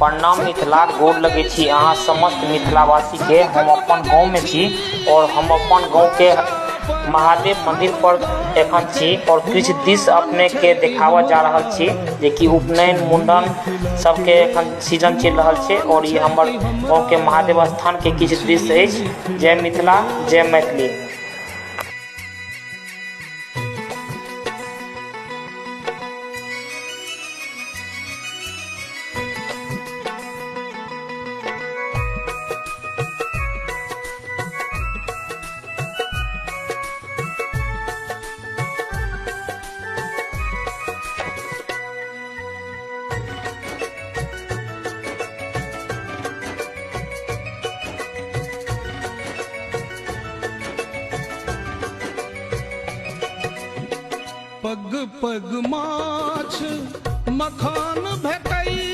प्रणाम मिथिला, गोर लगे छी अहाँ समस्त मिथिलावासी के। हम अपन गाँव में छी और हम अपन गाँव के महादेव मंदिर पर एखन छी और किछु दृश्य अपने के देखावा जा रहल छी, जे कि उपनयन मुंडन सबके एखन सीजन चल रहल छै और ये हमर गाँव के महादेव स्थान के किछु दृश्य अछि। जय मिथिला, जय मैथिली। पग पग माछ मखान भेटै